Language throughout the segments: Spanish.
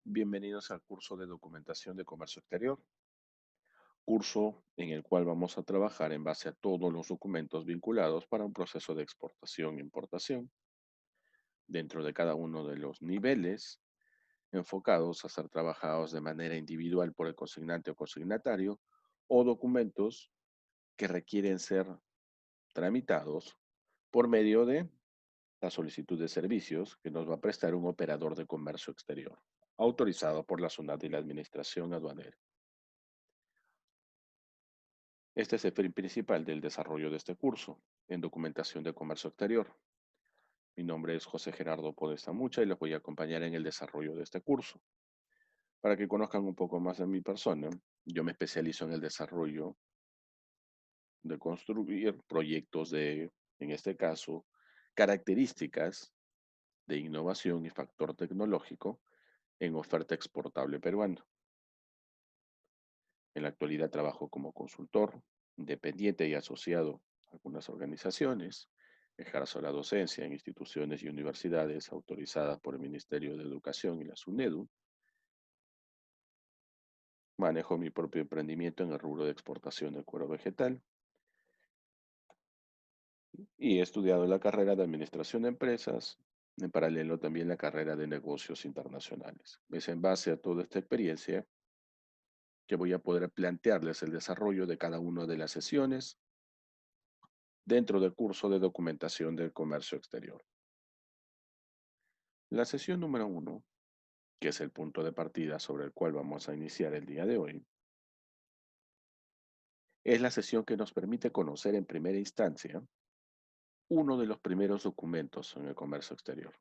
Bienvenidos al curso de documentación de comercio exterior, curso en el cual vamos a trabajar en base a todos los documentos vinculados para un proceso de exportación e importación dentro de cada uno de los niveles enfocados a ser trabajados de manera individual por el consignante o consignatario o documentos que requieren ser tramitados por medio de la solicitud de servicios que nos va a prestar un operador de comercio exterior, autorizado por la SUNAT y la Administración Aduanera. Este es el fin principal del desarrollo de este curso en documentación de comercio exterior. Mi nombre es José Gerardo Podesta Mucha y les voy a acompañar en el desarrollo de este curso. Para que conozcan un poco más de mi persona, yo me especializo en el desarrollo de construir proyectos en este caso, características de innovación y factor tecnológico en oferta exportable peruana. En la actualidad trabajo como consultor, independiente y asociado a algunas organizaciones. Ejerzo la docencia en instituciones y universidades autorizadas por el Ministerio de Educación y la SUNEDU. Manejo mi propio emprendimiento en el rubro de exportación de cuero vegetal y he estudiado la carrera de Administración de Empresas, en paralelo también la carrera de Negocios Internacionales. Es en base a toda esta experiencia que voy a poder plantearles el desarrollo de cada una de las sesiones dentro del curso de documentación del comercio exterior. La sesión número 1, que es el punto de partida sobre el cual vamos a iniciar el día de hoy, es la sesión que nos permite conocer en primera instancia uno de los primeros documentos en el comercio exterior.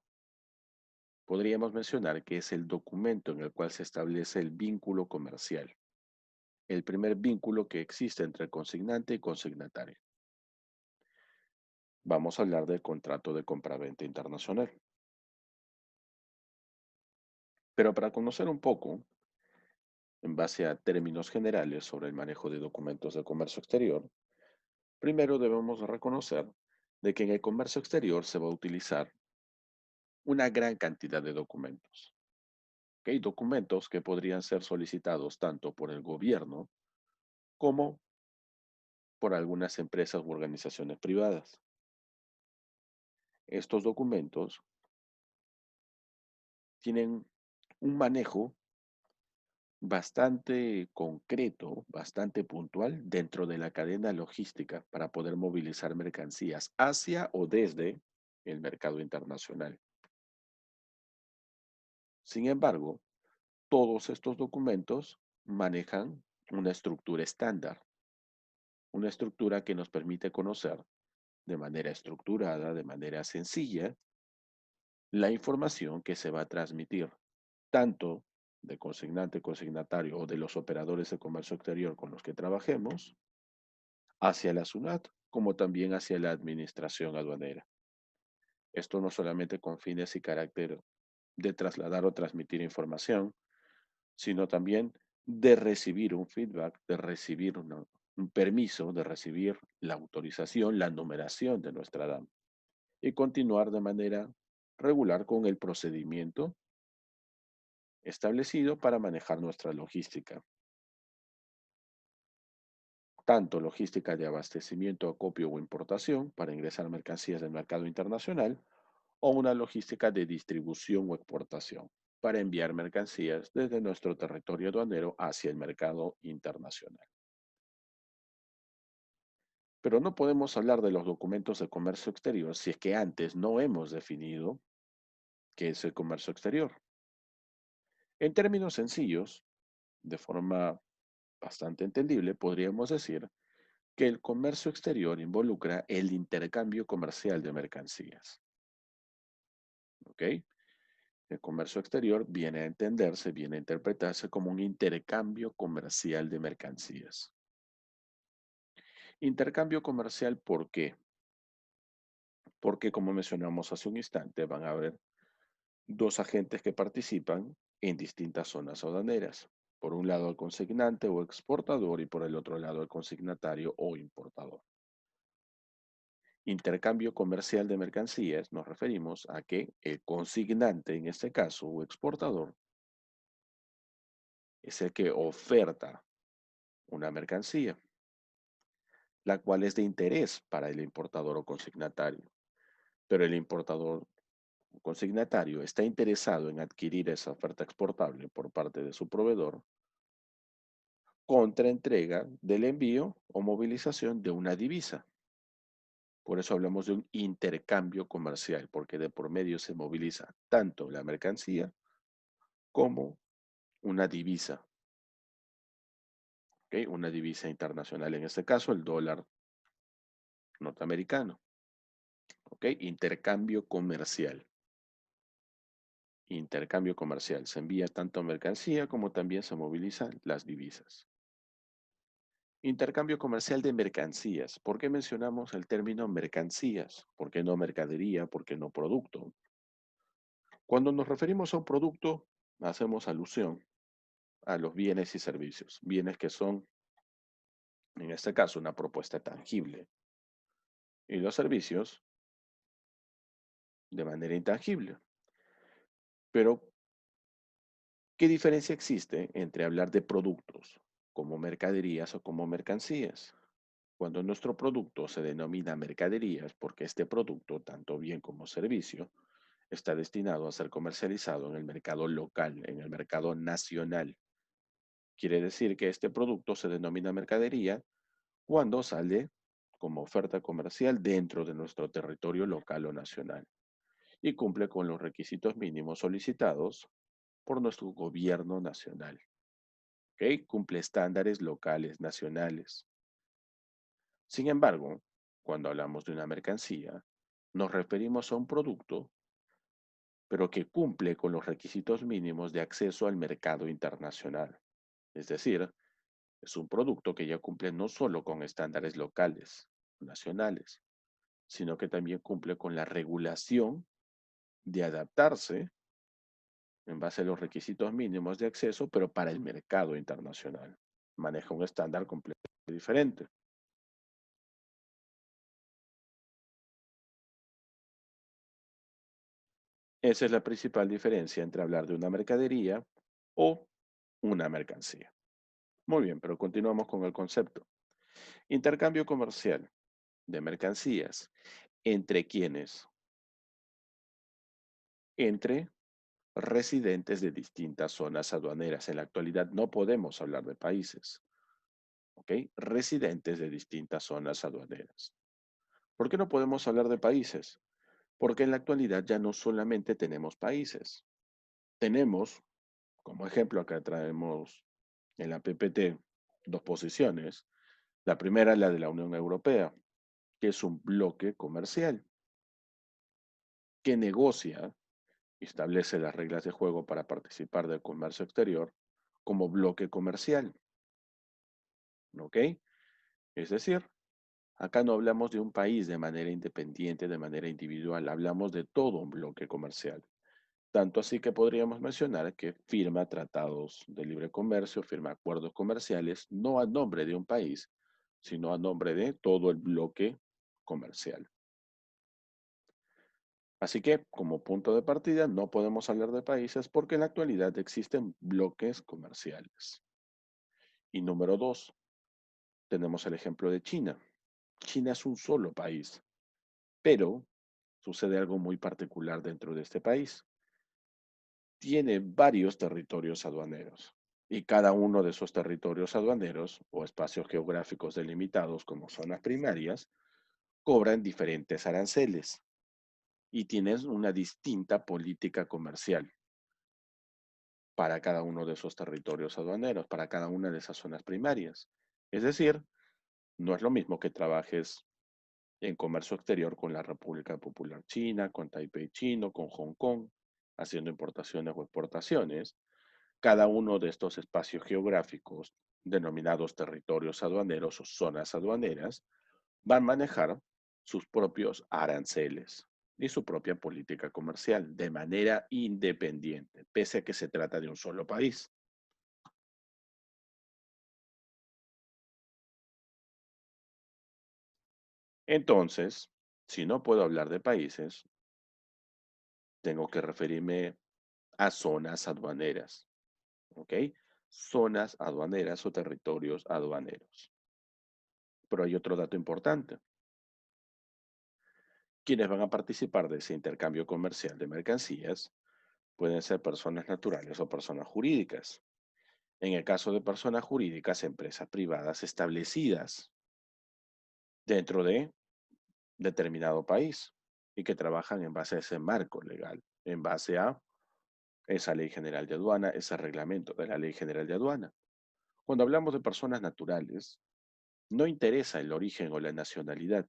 Podríamos mencionar que es el documento en el cual se establece el vínculo comercial, el primer vínculo que existe entre consignante y consignatario. Vamos a hablar del contrato de compraventa internacional. Pero para conocer un poco, en base a términos generales sobre el manejo de documentos de comercio exterior, primero debemos reconocer de que en el comercio exterior se va a utilizar una gran cantidad de documentos. ¿Ok? Documentos que podrían ser solicitados tanto por el gobierno como por algunas empresas u organizaciones privadas. Estos documentos tienen un manejo bastante concreto, bastante puntual dentro de la cadena logística para poder movilizar mercancías hacia o desde el mercado internacional. Sin embargo, todos estos documentos manejan una estructura estándar, una estructura que nos permite conocer de manera estructurada, de manera sencilla, la información que se va a transmitir tanto de consignante, consignatario o de los operadores de comercio exterior con los que trabajemos, hacia la SUNAT, como también hacia la administración aduanera. Esto no solamente con fines y carácter de trasladar o transmitir información, sino también de recibir un feedback, de recibir un permiso, de recibir la autorización, la numeración de nuestra DAM y continuar de manera regular con el procedimiento establecido para manejar nuestra logística, tanto logística de abastecimiento, acopio o importación para ingresar mercancías del mercado internacional, o una logística de distribución o exportación para enviar mercancías desde nuestro territorio aduanero hacia el mercado internacional. Pero no podemos hablar de los documentos de comercio exterior si es que antes no hemos definido qué es el comercio exterior. En términos sencillos, de forma bastante entendible, podríamos decir que el comercio exterior involucra el intercambio comercial de mercancías. ¿Ok? El comercio exterior viene a entenderse, viene a interpretarse como un intercambio comercial de mercancías. Intercambio comercial, ¿por qué? Porque, como mencionamos hace un instante, van a haber dos agentes que participan en distintas zonas aduaneras. Por un lado el consignante o exportador y por el otro lado el consignatario o importador. Intercambio comercial de mercancías nos referimos a que el consignante, en este caso, o exportador, es el que oferta una mercancía, la cual es de interés para el importador o consignatario. Pero el importador o consignatario está interesado en adquirir esa oferta exportable por parte de su proveedor contra entrega del envío o movilización de una divisa. Por eso hablamos de un intercambio comercial, porque de por medio se moviliza tanto la mercancía como una divisa, ¿ok? Una divisa internacional, en este caso el dólar norteamericano, ¿ok? Intercambio comercial. Intercambio comercial. Se envía tanto mercancía como también se movilizan las divisas. Intercambio comercial de mercancías. ¿Por qué mencionamos el término mercancías? ¿Por qué no mercadería? ¿Por qué no producto? Cuando nos referimos a un producto, hacemos alusión a los bienes y servicios. Bienes que son, en este caso, una propuesta tangible. Y los servicios de manera intangible. Pero, ¿qué diferencia existe entre hablar de productos como mercaderías o como mercancías? Cuando nuestro producto se denomina mercaderías, porque este producto, tanto bien como servicio, está destinado a ser comercializado en el mercado local, en el mercado nacional. Quiere decir que este producto se denomina mercadería cuando sale como oferta comercial dentro de nuestro territorio local o nacional y cumple con los requisitos mínimos solicitados por nuestro gobierno nacional. ¿Ok? Cumple estándares locales, nacionales. Sin embargo, cuando hablamos de una mercancía, nos referimos a un producto, pero que cumple con los requisitos mínimos de acceso al mercado internacional. Es decir, es un producto que ya cumple no solo con estándares locales, nacionales, sino que también cumple con la regulación de adaptarse en base a los requisitos mínimos de acceso, pero para el mercado internacional. Maneja un estándar completamente diferente. Esa es la principal diferencia entre hablar de una mercadería o una mercancía. Muy bien, pero continuamos con el concepto. Intercambio comercial de mercancías. ¿Entre quiénes? Entre residentes de distintas zonas aduaneras. En la actualidad no podemos hablar de países, ¿ok? Residentes de distintas zonas aduaneras. ¿Por qué no podemos hablar de países? Porque en la actualidad ya no solamente tenemos países. Tenemos, como ejemplo, acá traemos en la PPT dos posiciones. La primera es la de la Unión Europea, que es un bloque comercial que negocia y establece las reglas de juego para participar del comercio exterior como bloque comercial. ¿Ok? Es decir, acá no hablamos de un país de manera independiente, de manera individual, hablamos de todo un bloque comercial. Tanto así que podríamos mencionar que firma tratados de libre comercio, firma acuerdos comerciales, no a nombre de un país, sino a nombre de todo el bloque comercial. Así que, como punto de partida, no podemos hablar de países porque en la actualidad existen bloques comerciales. Y número dos, tenemos el ejemplo de China. China es un solo país, pero sucede algo muy particular dentro de este país. Tiene varios territorios aduaneros y cada uno de esos territorios aduaneros o espacios geográficos delimitados como zonas primarias cobran diferentes aranceles y tienen una distinta política comercial para cada uno de esos territorios aduaneros, para cada una de esas zonas primarias. Es decir, no es lo mismo que trabajes en comercio exterior con la República Popular China, con Taipei chino, con Hong Kong, haciendo importaciones o exportaciones. Cada uno de estos espacios geográficos, denominados territorios aduaneros o zonas aduaneras, van a manejar sus propios aranceles y su propia política comercial de manera independiente, pese a que se trata de un solo país. Entonces, si no puedo hablar de países, tengo que referirme a zonas aduaneras, ¿ok? zonas aduaneras o territorios aduaneros. Pero hay otro dato importante. Quienes van a participar de ese intercambio comercial de mercancías pueden ser personas naturales o personas jurídicas. En el caso de personas jurídicas, empresas privadas establecidas dentro de determinado país y que trabajan en base a ese marco legal, en base a esa ley general de aduana, ese reglamento de la ley general de aduana. Cuando hablamos de personas naturales, no interesa el origen o la nacionalidad,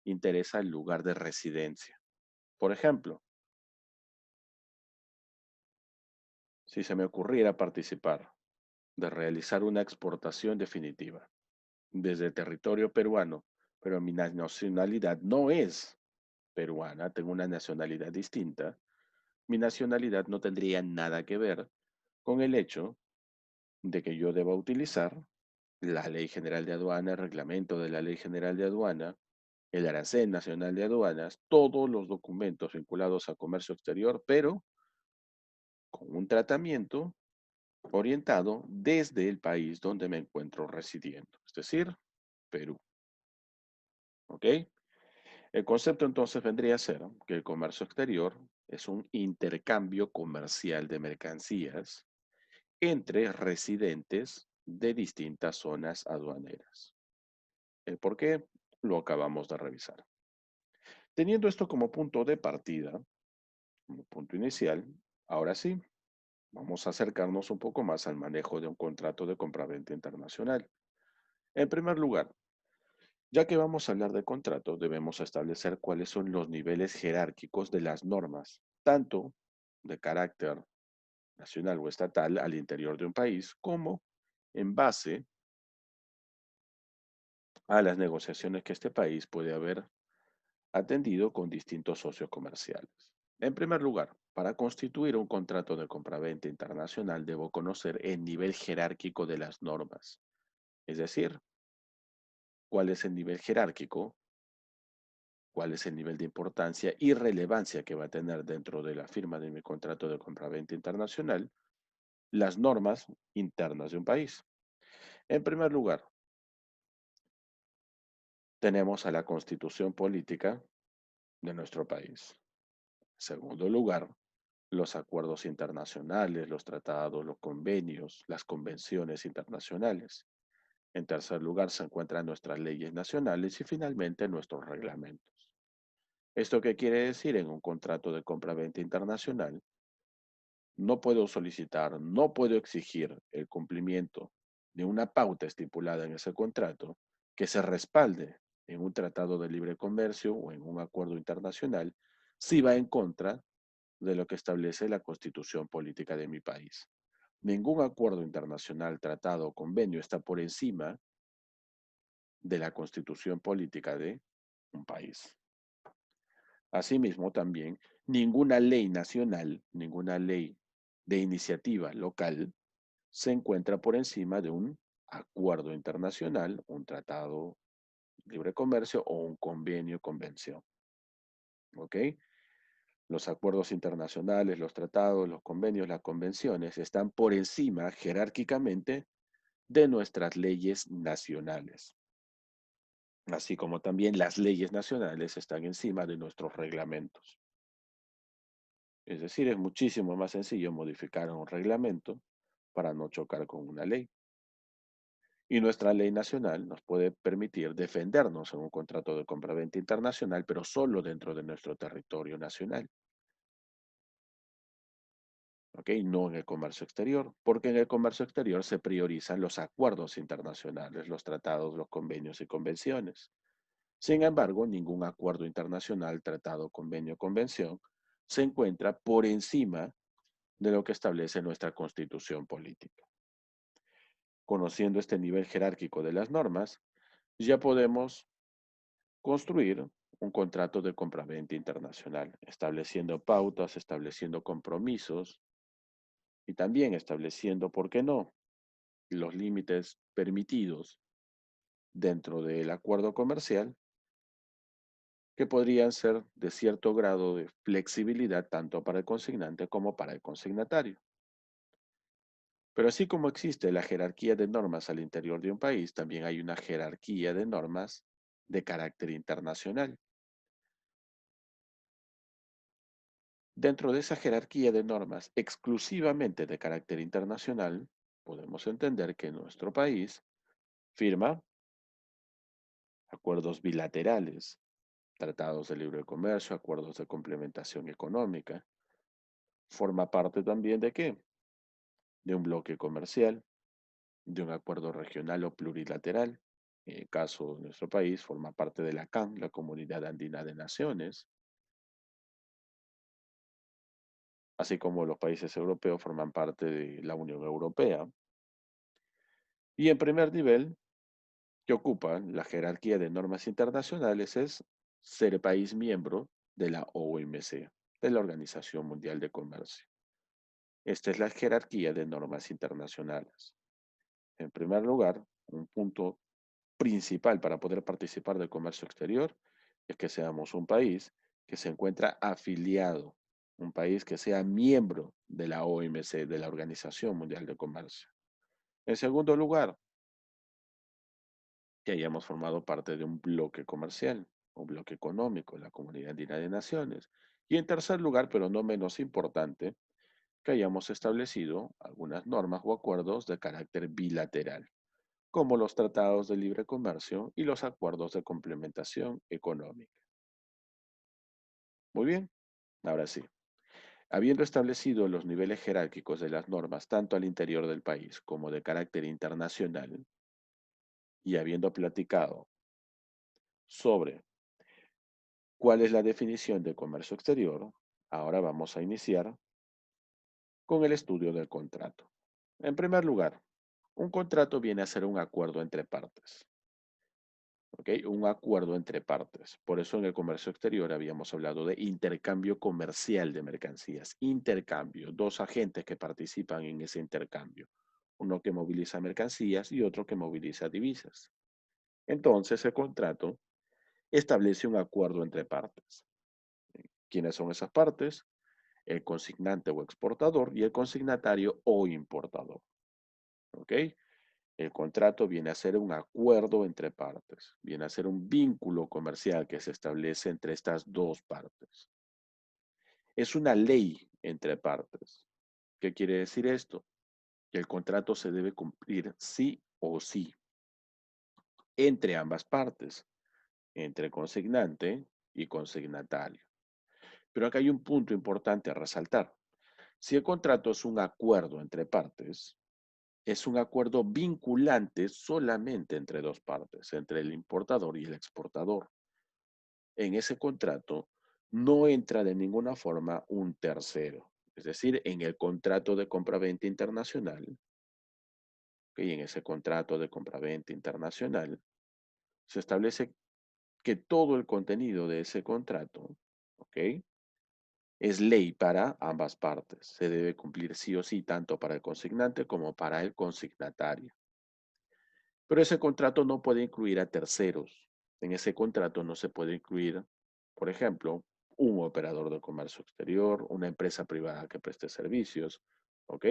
interesa el lugar de residencia. Por ejemplo, si se me ocurriera participar de realizar una exportación definitiva desde el territorio peruano, pero mi nacionalidad no es peruana, tengo una nacionalidad distinta, mi nacionalidad no tendría nada que ver con el hecho de que yo deba utilizar la Ley General de Aduana, el reglamento de la Ley General de Aduana, el Arancel Nacional de Aduanas, todos los documentos vinculados a comercio exterior, pero con un tratamiento orientado desde el país donde me encuentro residiendo, es decir, Perú. ¿Ok? El concepto entonces vendría a ser que el comercio exterior es un intercambio comercial de mercancías entre residentes de distintas zonas aduaneras. ¿El por qué? Lo acabamos de revisar. Teniendo esto como punto de partida, como punto inicial, ahora sí, vamos a acercarnos un poco más al manejo de un contrato de compraventa internacional. En primer lugar, ya que vamos a hablar de contrato, debemos establecer cuáles son los niveles jerárquicos de las normas, tanto de carácter nacional o estatal al interior de un país, como en base a las negociaciones que este país puede haber atendido con distintos socios comerciales. En primer lugar, para constituir un contrato de compraventa internacional debo conocer el nivel jerárquico de las normas, es decir, cuál es el nivel jerárquico, cuál es el nivel de importancia y relevancia que va a tener dentro de la firma de mi contrato de compraventa internacional las normas internas de un país. En primer lugar, tenemos a la constitución política de nuestro país. En segundo lugar, los acuerdos internacionales, los tratados, los convenios, las convenciones internacionales. En tercer lugar, se encuentran nuestras leyes nacionales y finalmente nuestros reglamentos. ¿Esto qué quiere decir? En un contrato de compra-venta internacional, no puedo solicitar, no puedo exigir el cumplimiento de una pauta estipulada en ese contrato que se respalde en un tratado de libre comercio o en un acuerdo internacional si va en contra de lo que establece la constitución política de mi país. Ningún acuerdo internacional, tratado o convenio está por encima de la constitución política de un país. Asimismo, también ninguna ley nacional, ninguna ley de iniciativa local se encuentra por encima de un acuerdo internacional, un tratado de libre comercio o un convenio, convención. ¿Ok? Los acuerdos internacionales, los tratados, los convenios, las convenciones están por encima jerárquicamente de nuestras leyes nacionales, así como también las leyes nacionales están encima de nuestros reglamentos. Es decir, es muchísimo más sencillo modificar un reglamento para no chocar con una ley. Y nuestra ley nacional nos puede permitir defendernos en un contrato de compraventa internacional, pero solo dentro de nuestro territorio nacional. ¿Ok? No en el comercio exterior, porque en el comercio exterior se priorizan los acuerdos internacionales, los tratados, los convenios y convenciones. Sin embargo, ningún acuerdo internacional, tratado, convenio, convención se encuentra por encima de lo que establece nuestra constitución política. Conociendo este nivel jerárquico de las normas, ya podemos construir un contrato de compraventa internacional, estableciendo pautas, estableciendo compromisos y también estableciendo, ¿por qué no?, los límites permitidos dentro del acuerdo comercial que podrían ser de cierto grado de flexibilidad tanto para el consignante como para el consignatario. Pero así como existe la jerarquía de normas al interior de un país, también hay una jerarquía de normas de carácter internacional. Dentro de esa jerarquía de normas exclusivamente de carácter internacional, podemos entender que nuestro país firma acuerdos bilaterales, tratados de libre comercio, acuerdos de complementación económica. Forma parte también de qué? De un bloque comercial, de un acuerdo regional o plurilateral. En el caso de nuestro país, forma parte de la CAN, la Comunidad Andina de Naciones, así como los países europeos forman parte de la Unión Europea. Y en primer nivel, que ocupa la jerarquía de normas internacionales es ser país miembro de la OMC, de la Organización Mundial de Comercio. Esta es la jerarquía de normas internacionales. En primer lugar, un punto principal para poder participar del comercio exterior es que seamos un país que se encuentra afiliado, un país que sea miembro de la OMC, de la Organización Mundial de Comercio. En segundo lugar, que hayamos formado parte de un bloque comercial, un bloque económico, la Comunidad Andina de Naciones. Y en tercer lugar, pero no menos importante, que hayamos establecido algunas normas o acuerdos de carácter bilateral, como los tratados de libre comercio y los acuerdos de complementación económica. Muy bien, ahora sí. Habiendo establecido los niveles jerárquicos de las normas tanto al interior del país como de carácter internacional, y habiendo platicado sobre cuál es la definición de comercio exterior, ahora vamos a iniciar con el estudio del contrato. En primer lugar, un contrato viene a ser un acuerdo entre partes. ¿Ok? Un acuerdo entre partes. Por eso en el comercio exterior habíamos hablado de intercambio comercial de mercancías. Intercambio, dos agentes que participan en ese intercambio. Uno que moviliza mercancías y otro que moviliza divisas. Entonces el contrato establece un acuerdo entre partes. ¿Quiénes son esas partes? El consignante o exportador y el consignatario o importador. ¿Ok? El contrato viene a ser un acuerdo entre partes, viene a ser un vínculo comercial que se establece entre estas dos partes. Es una ley entre partes. ¿Qué quiere decir esto? Que el contrato se debe cumplir sí o sí entre ambas partes, entre consignante y consignatario. Pero acá hay un punto importante a resaltar. Si el contrato es un acuerdo entre partes, es un acuerdo vinculante solamente entre dos partes, entre el importador y el exportador. En ese contrato no entra de ninguna forma un tercero. Es decir, en el contrato de compraventa internacional, y en ese contrato de compraventa internacional, se establece que todo el contenido de ese contrato, ¿ok? Es ley para ambas partes. Se debe cumplir sí o sí tanto para el consignante como para el consignatario. Pero ese contrato no puede incluir a terceros. En ese contrato no se puede incluir, por ejemplo, un operador de comercio exterior, una empresa privada que preste servicios, ¿ok?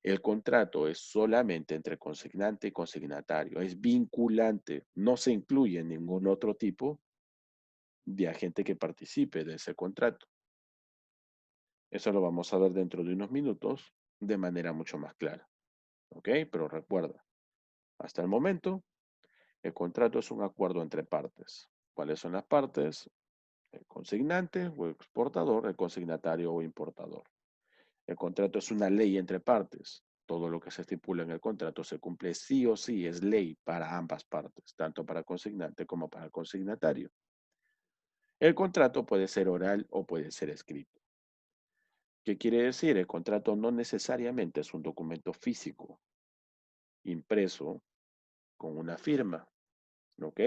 El contrato es solamente entre consignante y consignatario, es vinculante, no se incluye ningún otro tipo de agente que participe de ese contrato. Eso lo vamos a ver dentro de unos minutos de manera mucho más clara, ¿ok? Pero recuerda, hasta el momento el contrato es un acuerdo entre partes. ¿Cuáles son las partes? El consignante o exportador, el consignatario o importador. El contrato es una ley entre partes. Todo lo que se estipula en el contrato se cumple sí o sí, es ley para ambas partes, tanto para el consignante como para el consignatario. El contrato puede ser oral o puede ser escrito. ¿Qué quiere decir? El contrato no necesariamente es un documento físico, impreso con una firma, ¿ok?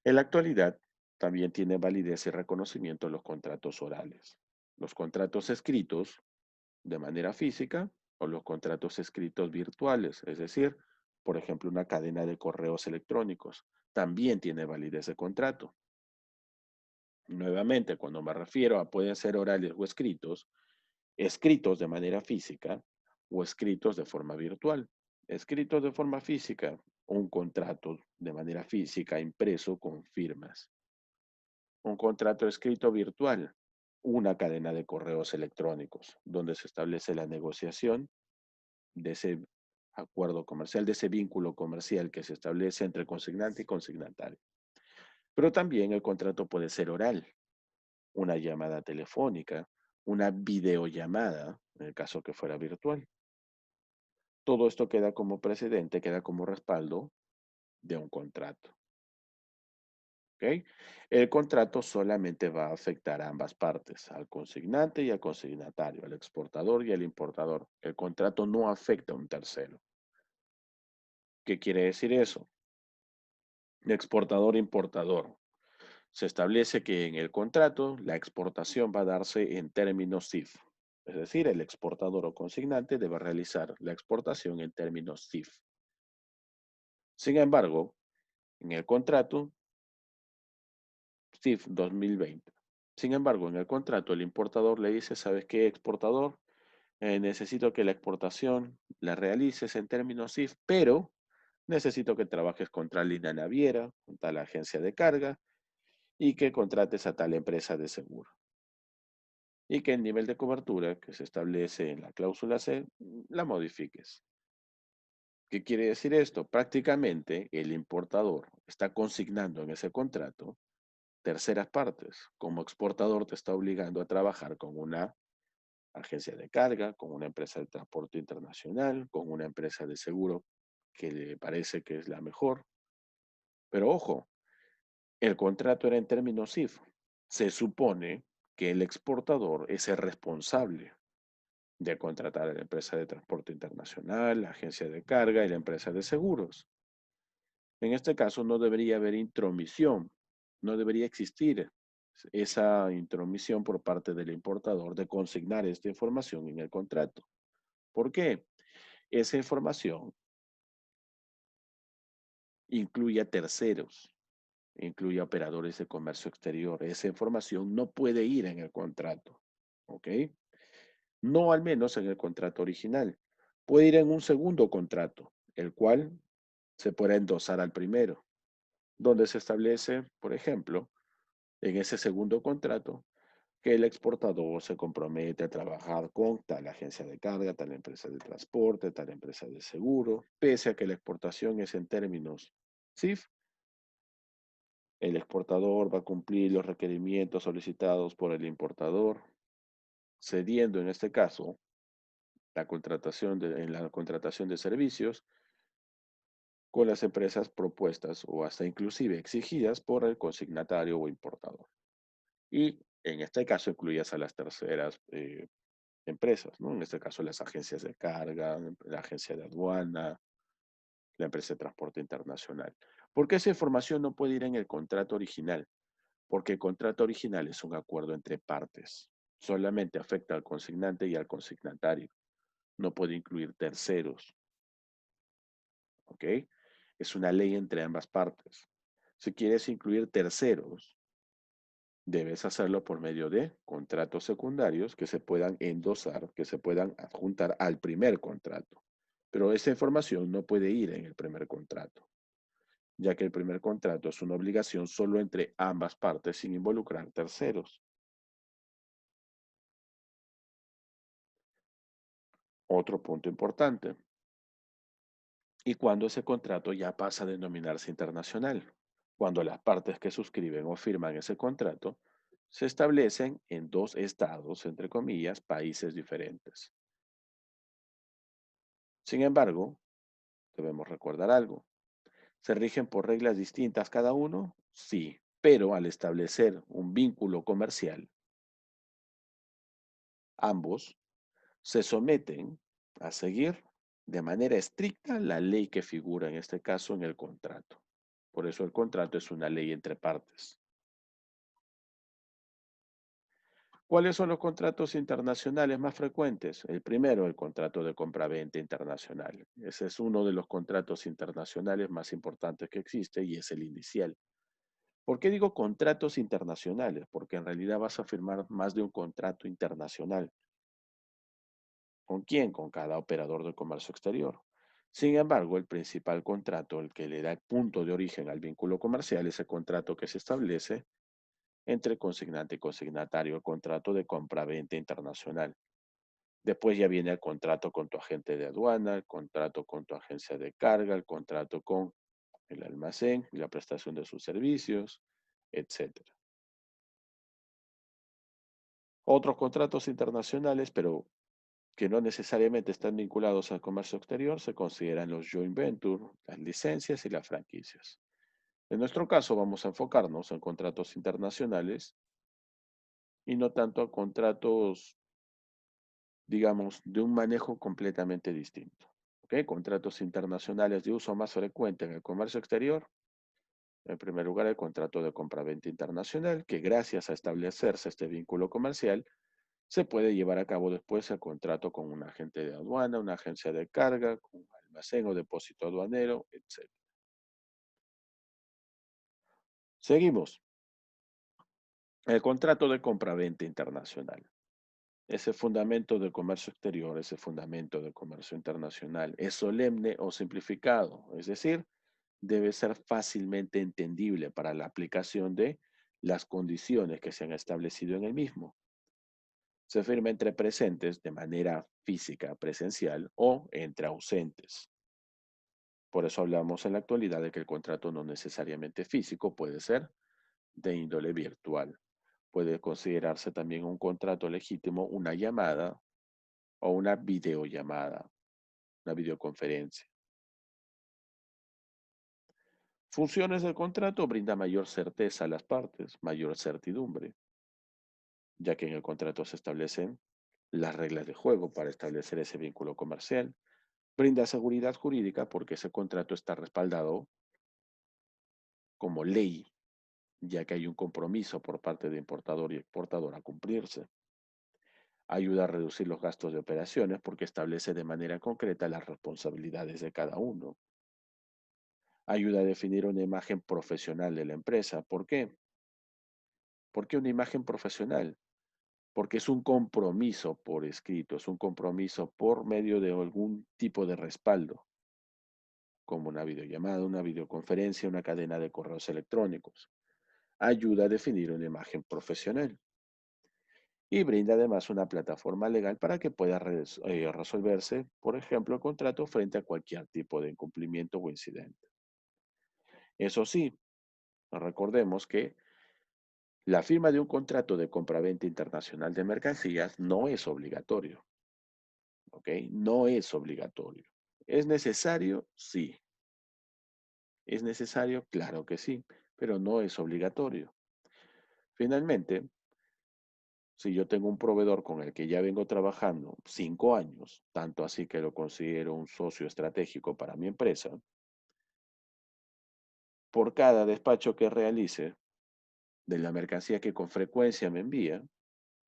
En la actualidad, también tiene validez y reconocimiento los contratos orales, los contratos escritos de manera física o los contratos escritos virtuales, es decir, por ejemplo, una cadena de correos electrónicos, también tiene validez de contrato. Nuevamente, cuando me refiero a pueden ser orales o escritos, escritos de manera física, o escritos de forma virtual. Escritos de forma física, un contrato de manera física impreso con firmas. Un contrato escrito virtual, una cadena de correos electrónicos, donde se establece la negociación de ese acuerdo comercial, de ese vínculo comercial que se establece entre consignante y consignatario. Pero también el contrato puede ser oral, una llamada telefónica, una videollamada, en el caso que fuera virtual. Todo esto queda como precedente, queda como respaldo de un contrato. ¿Ok? El contrato solamente va a afectar a ambas partes, al consignante y al consignatario, al exportador y al importador. El contrato no afecta a un tercero. ¿Qué quiere decir eso? Exportador-importador. Se establece que en el contrato la exportación va a darse en términos CIF. Es decir, el exportador o consignante debe realizar la exportación en términos CIF. Sin embargo, en el contrato, CIF 2020. Sin embargo, en el contrato el importador le dice, ¿sabes qué, exportador? Necesito que la exportación la realices en términos CIF, pero necesito que trabajes con tal línea naviera, con tal agencia de carga y que contrates a tal empresa de seguro. Y que el nivel de cobertura que se establece en la cláusula C la modifiques. ¿Qué quiere decir esto? Prácticamente el importador está consignando en ese contrato terceras partes. Como exportador te está obligando a trabajar con una agencia de carga, con una empresa de transporte internacional, con una empresa de seguro que le parece que es la mejor. Pero ojo, el contrato era en términos CIF. Se supone que el exportador es el responsable de contratar a la empresa de transporte internacional, la agencia de carga y la empresa de seguros. En este caso no debería haber intromisión, no debería existir esa intromisión por parte del importador de consignar esta información en el contrato. ¿Por qué? Esa información incluye a terceros, incluye a operadores de comercio exterior. Esa información no puede ir en el contrato, ¿ok? No al menos en el contrato original. Puede ir en un segundo contrato, el cual se puede endosar al primero, donde se establece, por ejemplo, en ese segundo contrato, que el exportador se compromete a trabajar con tal agencia de carga, tal empresa de transporte, tal empresa de seguro, pese a que la exportación es en términos CIF, el exportador va a cumplir los requerimientos solicitados por el importador, cediendo en este caso en la contratación de servicios con las empresas propuestas o hasta inclusive exigidas por el consignatario o importador. Y en este caso incluyas a las terceras empresas, ¿no? En este caso las agencias de carga, la agencia de aduana, la empresa de transporte internacional. ¿Por qué esa información no puede ir en el contrato original? Porque el contrato original es un acuerdo entre partes. Solamente afecta al consignante y al consignatario. No puede incluir terceros, ¿ok? Es una ley entre ambas partes. Si quieres incluir terceros, debes hacerlo por medio de contratos secundarios que se puedan endosar, que se puedan adjuntar al primer contrato. Pero esa información no puede ir en el primer contrato, ya que el primer contrato es una obligación solo entre ambas partes sin involucrar terceros. Otro punto importante. ¿Y cuando ese contrato ya pasa a denominarse internacional? Cuando las partes que suscriben o firman ese contrato se establecen en dos estados, entre comillas, países diferentes. Sin embargo, debemos recordar algo. ¿Se rigen por reglas distintas cada uno? Sí, pero al establecer un vínculo comercial, ambos se someten a seguir de manera estricta la ley que figura en este caso en el contrato. Por eso el contrato es una ley entre partes. ¿Cuáles son los contratos internacionales más frecuentes? El primero, el contrato de compraventa internacional. Ese es uno de los contratos internacionales más importantes que existe y es el inicial. ¿Por qué digo contratos internacionales? Porque en realidad vas a firmar más de un contrato internacional. ¿Con quién? Con cada operador de comercio exterior. Sin embargo, el principal contrato, el que le da el punto de origen al vínculo comercial, es el contrato que se establece entre consignante y consignatario, el contrato de compra-venta internacional. Después ya viene el contrato con tu agente de aduana, el contrato con tu agencia de carga, el contrato con el almacén y la prestación de sus servicios, etcétera. Otros contratos internacionales, pero que no necesariamente están vinculados al comercio exterior, se consideran los joint venture, las licencias y las franquicias. En nuestro caso, vamos a enfocarnos en contratos internacionales y no tanto a contratos, digamos, de un manejo completamente distinto. ¿Ok? Contratos internacionales de uso más frecuente en el comercio exterior. En primer lugar, el contrato de compraventa internacional, que gracias a establecerse este vínculo comercial, se puede llevar a cabo después el contrato con un agente de aduana, una agencia de carga, con un almacén o depósito aduanero, etc. Seguimos. El contrato de compraventa internacional. Ese fundamento del comercio exterior, ese fundamento del comercio internacional, es solemne o simplificado, es decir, debe ser fácilmente entendible para la aplicación de las condiciones que se han establecido en el mismo. Se firma entre presentes de manera física, presencial o entre ausentes. Por eso hablamos en la actualidad de que el contrato no necesariamente físico puede ser de índole virtual. Puede considerarse también un contrato legítimo una llamada o una videollamada, una videoconferencia. Funciones del contrato brinda mayor certeza a las partes, mayor certidumbre, ya que en el contrato se establecen las reglas de juego para establecer ese vínculo comercial. Brinda seguridad jurídica porque ese contrato está respaldado como ley, ya que hay un compromiso por parte de importador y exportador a cumplirse. Ayuda a reducir los gastos de operaciones porque establece de manera concreta las responsabilidades de cada uno. Ayuda a definir una imagen profesional de la empresa. ¿Por qué? ¿Por qué una imagen profesional? Porque es un compromiso por escrito, es un compromiso por medio de algún tipo de respaldo, como una videollamada, una videoconferencia, una cadena de correos electrónicos. Ayuda a definir una imagen profesional y brinda además una plataforma legal para que pueda resolverse, por ejemplo, el contrato frente a cualquier tipo de incumplimiento o incidente. Eso sí, recordemos que la firma de un contrato de compraventa internacional de mercancías no es obligatorio, ¿ok? No es obligatorio. ¿Es necesario? Sí. ¿Es necesario? Claro que sí, pero no es obligatorio. Finalmente, si yo tengo un proveedor con el que ya vengo trabajando 5 años, tanto así que lo considero un socio estratégico para mi empresa, por cada despacho que realice de la mercancía que con frecuencia me envía,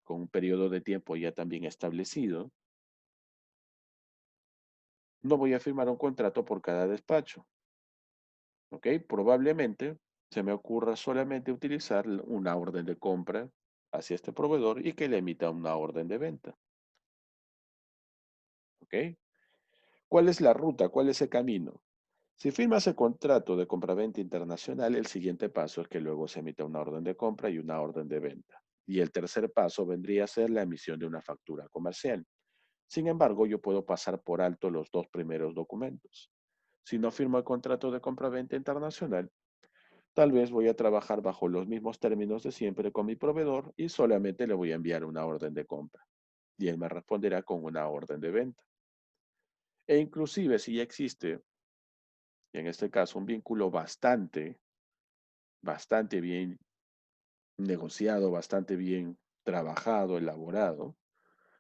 con un periodo de tiempo ya también establecido, no voy a firmar un contrato por cada despacho, ¿ok? Probablemente se me ocurra solamente utilizar una orden de compra hacia este proveedor y que le emita una orden de venta, ¿ok? ¿Cuál es la ruta? ¿Cuál es el camino? Si firmas el contrato de compraventa internacional, el siguiente paso es que luego se emita una orden de compra y una orden de venta. Y el tercer paso vendría a ser la emisión de una factura comercial. Sin embargo, yo puedo pasar por alto los dos primeros documentos. Si no firmo el contrato de compraventa internacional, tal vez voy a trabajar bajo los mismos términos de siempre con mi proveedor y solamente le voy a enviar una orden de compra. Y él me responderá con una orden de venta. E inclusive si ya existe, en este caso, un vínculo bastante bien negociado, bastante bien trabajado, elaborado,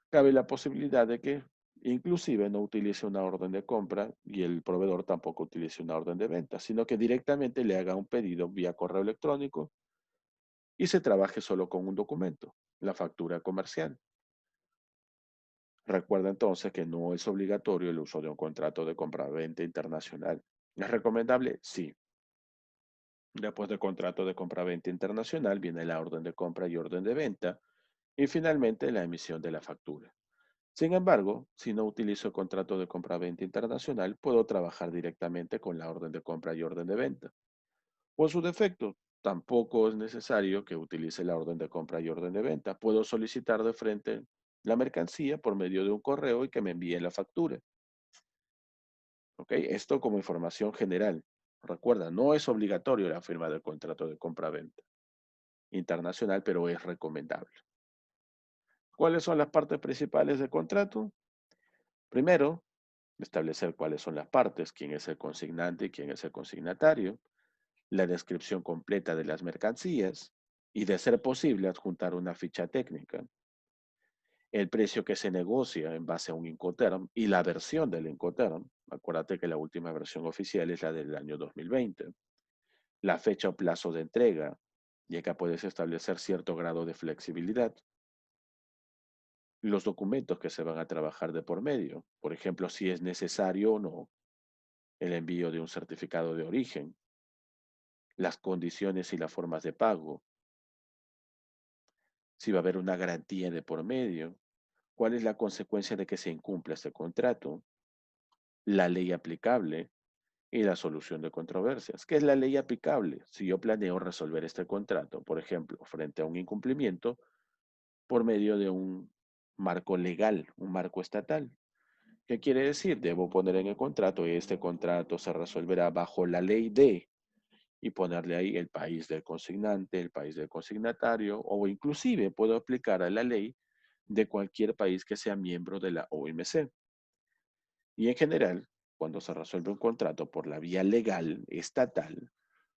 cabe la posibilidad de que inclusive no utilice una orden de compra y el proveedor tampoco utilice una orden de venta, sino que directamente le haga un pedido vía correo electrónico y se trabaje solo con un documento, la factura comercial. Recuerda entonces que no es obligatorio el uso de un contrato de compra-venta internacional. ¿Es recomendable? Sí. Después del contrato de compra-venta internacional viene la orden de compra y orden de venta y finalmente la emisión de la factura. Sin embargo, si no utilizo el contrato de compra-venta internacional, puedo trabajar directamente con la orden de compra y orden de venta. Por su defecto, tampoco es necesario que utilice la orden de compra y orden de venta. Puedo solicitar de frente la mercancía por medio de un correo y que me envíen la factura. ¿Ok? Esto como información general. Recuerda, no es obligatorio la firma del contrato de compra-venta internacional, pero es recomendable. ¿Cuáles son las partes principales del contrato? Primero, establecer cuáles son las partes, quién es el consignante y quién es el consignatario, la descripción completa de las mercancías y, de ser posible, adjuntar una ficha técnica, el precio que se negocia en base a un Incoterm y la versión del Incoterm. Acuérdate que la última versión oficial es la del año 2020. La fecha o plazo de entrega, y acá puedes establecer cierto grado de flexibilidad. Los documentos que se van a trabajar de por medio, por ejemplo, si es necesario o no el envío de un certificado de origen, las condiciones y las formas de pago, si va a haber una garantía de por medio, cuál es la consecuencia de que se incumpla este contrato, la ley aplicable y la solución de controversias. ¿Qué es la ley aplicable? Si yo planeo resolver este contrato, por ejemplo, frente a un incumplimiento por medio de un marco legal, un marco estatal. ¿Qué quiere decir? Debo poner en el contrato, este contrato se resolverá bajo la ley de, y ponerle ahí el país del consignante, el país del consignatario, o inclusive puedo aplicar a la ley de cualquier país que sea miembro de la OMC. Y en general, cuando se resuelve un contrato por la vía legal estatal,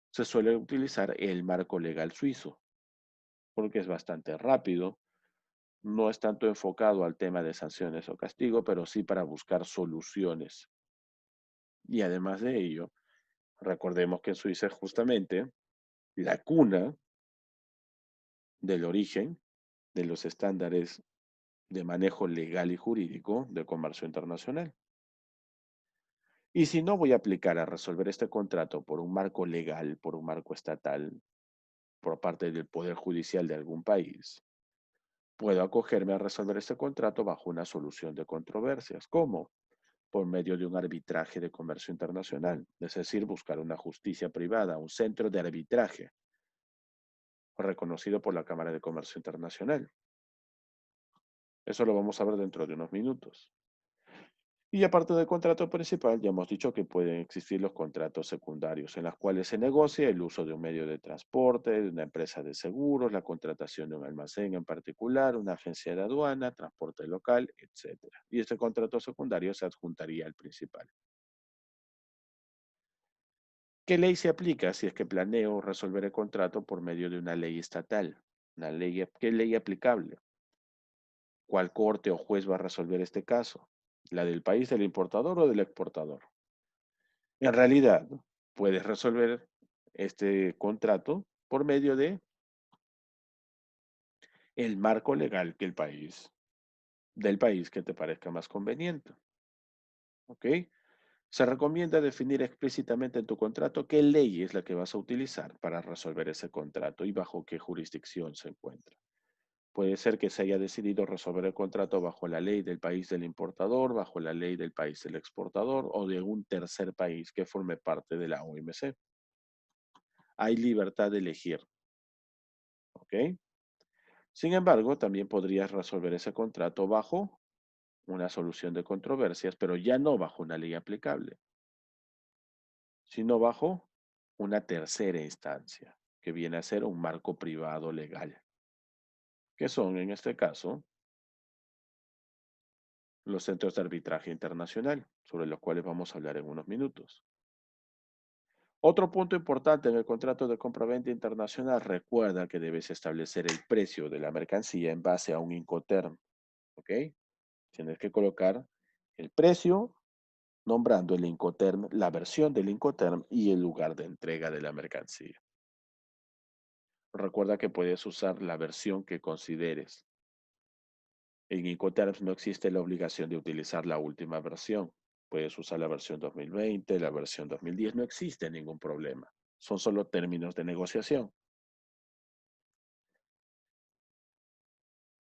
se suele utilizar el marco legal suizo, porque es bastante rápido, no es tanto enfocado al tema de sanciones o castigo, pero sí para buscar soluciones. Y además de ello, recordemos que en Suiza es justamente la cuna del origen de los estándares de manejo legal y jurídico de comercio internacional. Y si no voy a aplicar a resolver este contrato por un marco legal, por un marco estatal, por parte del Poder Judicial de algún país, puedo acogerme a resolver este contrato bajo una solución de controversias. ¿Cómo? Por medio de un arbitraje de comercio internacional, es decir, buscar una justicia privada, un centro de arbitraje reconocido por la Cámara de Comercio Internacional. Eso lo vamos a ver dentro de unos minutos. Y aparte del contrato principal, ya hemos dicho que pueden existir los contratos secundarios, en los cuales se negocia el uso de un medio de transporte, de una empresa de seguros, la contratación de un almacén en particular, una agencia de aduana, transporte local, etcétera. Y este contrato secundario se adjuntaría al principal. ¿Qué ley se aplica si es que planeo resolver el contrato por medio de una ley estatal? ¿Qué ley aplicable? ¿Cuál corte o juez va a resolver este caso? ¿La del país del importador o del exportador? En realidad, puedes resolver este contrato por medio de el marco legal del país que te parezca más conveniente. ¿Ok? Se recomienda definir explícitamente en tu contrato qué ley es la que vas a utilizar para resolver ese contrato y bajo qué jurisdicción se encuentra. Puede ser que se haya decidido resolver el contrato bajo la ley del país del importador, bajo la ley del país del exportador o de un tercer país que forme parte de la OMC. Hay libertad de elegir, ¿ok? Sin embargo, también podrías resolver ese contrato bajo una solución de controversias, pero ya no bajo una ley aplicable, sino bajo una tercera instancia, que viene a ser un marco privado legal, que son en este caso los centros de arbitraje internacional, sobre los cuales vamos a hablar en unos minutos. Otro punto importante en el contrato de compraventa internacional, recuerda que debes establecer el precio de la mercancía en base a un Incoterm, ¿ok? Tienes que colocar el precio nombrando el Incoterm, la versión del Incoterm y el lugar de entrega de la mercancía. Recuerda que puedes usar la versión que consideres. En Incoterms no existe la obligación de utilizar la última versión. Puedes usar la versión 2020, la versión 2010, no existe ningún problema. Son solo términos de negociación.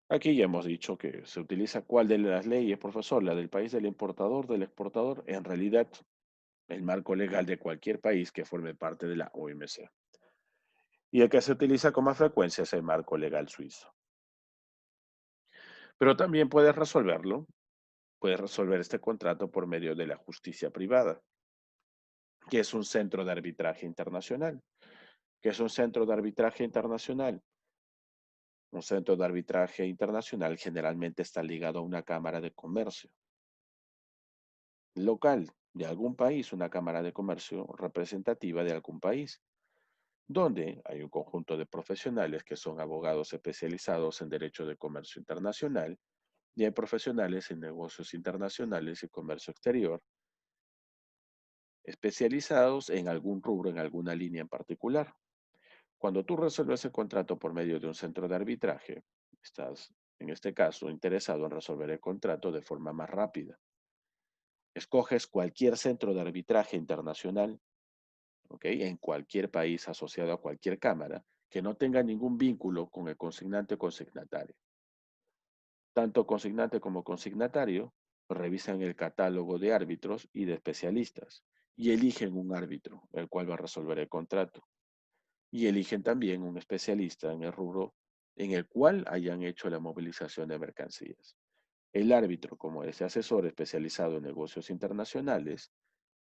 Aquí ya hemos dicho que se utiliza cuál de las leyes, profesor, la del país del importador, del exportador, en realidad el marco legal de cualquier país que forme parte de la OMC. Y el que se utiliza con más frecuencia es el marco legal suizo. Pero también puedes resolver este contrato por medio de la justicia privada, que es un centro de arbitraje internacional. ¿Qué es un centro de arbitraje internacional? Un centro de arbitraje internacional generalmente está ligado a una cámara de comercio local de algún país, una cámara de comercio representativa de algún país, donde hay un conjunto de profesionales que son abogados especializados en derecho de comercio internacional y hay profesionales en negocios internacionales y comercio exterior, especializados en algún rubro, en alguna línea en particular. Cuando tú resuelves el contrato por medio de un centro de arbitraje, estás, en este caso, interesado en resolver el contrato de forma más rápida. Escoges cualquier centro de arbitraje internacional, ¿ok? En cualquier país asociado a cualquier cámara, que no tenga ningún vínculo con el consignante o consignatario. Tanto consignante como consignatario revisan el catálogo de árbitros y de especialistas y eligen un árbitro, el cual va a resolver el contrato. Y eligen también un especialista en el rubro en el cual hayan hecho la movilización de mercancías. El árbitro, como ese asesor especializado en negocios internacionales,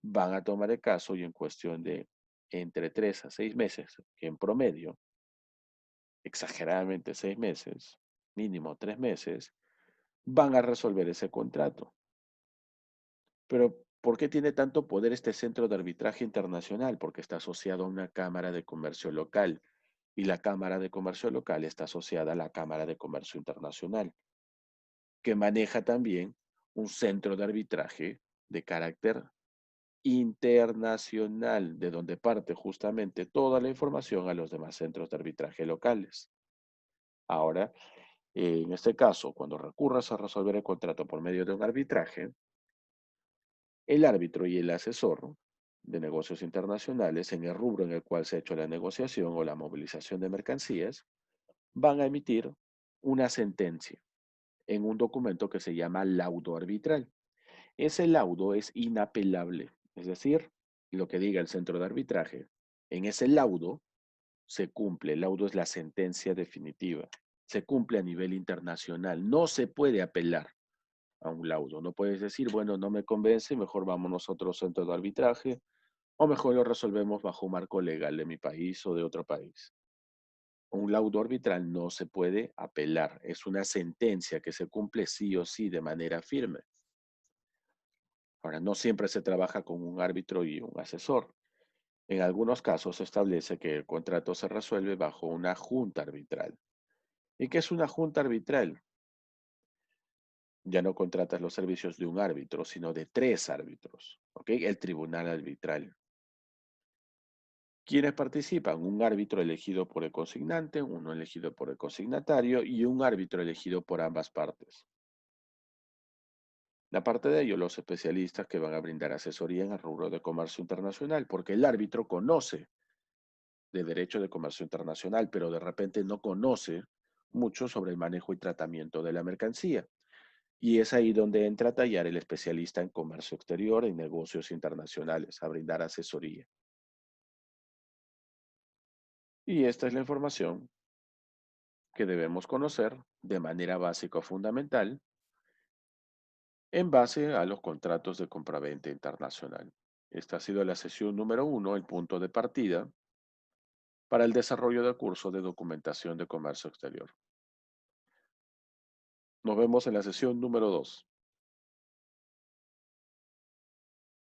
van a tomar el caso y en cuestión de entre 3 a 6 meses, que en promedio, exageradamente 6 meses, mínimo 3 meses, van a resolver ese contrato. Pero, ¿por qué tiene tanto poder este centro de arbitraje internacional? Porque está asociado a una cámara de comercio local y la cámara de comercio local está asociada a la cámara de comercio internacional, que maneja también un centro de arbitraje de carácter internacional, de donde parte justamente toda la información a los demás centros de arbitraje locales. Ahora, en este caso, cuando recurras a resolver el contrato por medio de un arbitraje, el árbitro y el asesor de negocios internacionales, en el rubro en el cual se ha hecho la negociación o la movilización de mercancías, van a emitir una sentencia en un documento que se llama laudo arbitral. Ese laudo es inapelable, es decir, lo que diga el centro de arbitraje. En ese laudo se cumple, el laudo es la sentencia definitiva, se cumple a nivel internacional, no se puede apelar a un laudo, no puedes decir, bueno, no me convence, mejor vámonos a otro centro de arbitraje, o mejor lo resolvemos bajo un marco legal de mi país o de otro país. Un laudo arbitral no se puede apelar, es una sentencia que se cumple sí o sí de manera firme. Ahora, no siempre se trabaja con un árbitro y un asesor. En algunos casos se establece que el contrato se resuelve bajo una junta arbitral. ¿Y qué es una junta arbitral? Ya no contratas los servicios de un árbitro, sino de 3 árbitros, ¿ok? El tribunal arbitral. ¿Quiénes participan? Un árbitro elegido por el consignante, uno elegido por el consignatario y un árbitro elegido por ambas partes. Aparte de ello, los especialistas que van a brindar asesoría en el rubro de comercio internacional, porque el árbitro conoce de derecho de comercio internacional, pero de repente no conoce mucho sobre el manejo y tratamiento de la mercancía. Y es ahí donde entra a tallar el especialista en comercio exterior y negocios internacionales, a brindar asesoría. Y esta es la información que debemos conocer de manera básica o fundamental en base a los contratos de compraventa internacional. Esta ha sido la sesión número 1, el punto de partida para el desarrollo del curso de documentación de comercio exterior. Nos vemos en la sesión número 2.